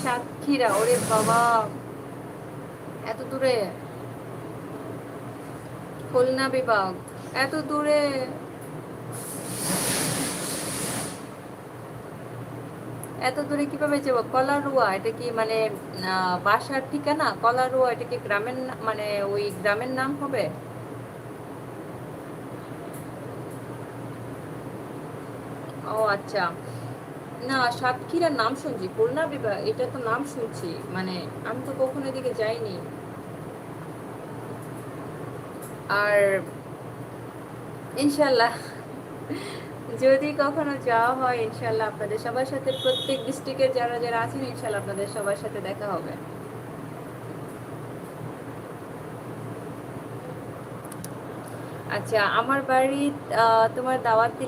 সাতক্ষীরা, ওরে বাবা, এত দূরে। খুলনা বিভাগ, এত দূরে। এত দূরে কিভাবে যাবো? কলারুয়া, এটা কি মানে বাসার ঠিকানা? কলারুয়া, এটা কি গ্রামের মানে ওই গ্রামের নাম হবে? ও আচ্ছা। না, সাতক্ষীরার নাম শুনছি, খুলনা বিভাগ এটা তো নাম শুনছি, মানে আমি তো কখনো এদিকে যাইনি। আর ইনশাল্লাহ, যদি কখনো যাওয়া হয় ইনশাল্লাহ আপনাদের সবার সাথে, প্রত্যেক ডিস্ট্রিক্টের যারা যারা আছেন ইনশাল্লাহ আপনাদের সবার সাথে দেখা হবে। আচ্ছা, আমার বাড়ি তোমার দাওয়াত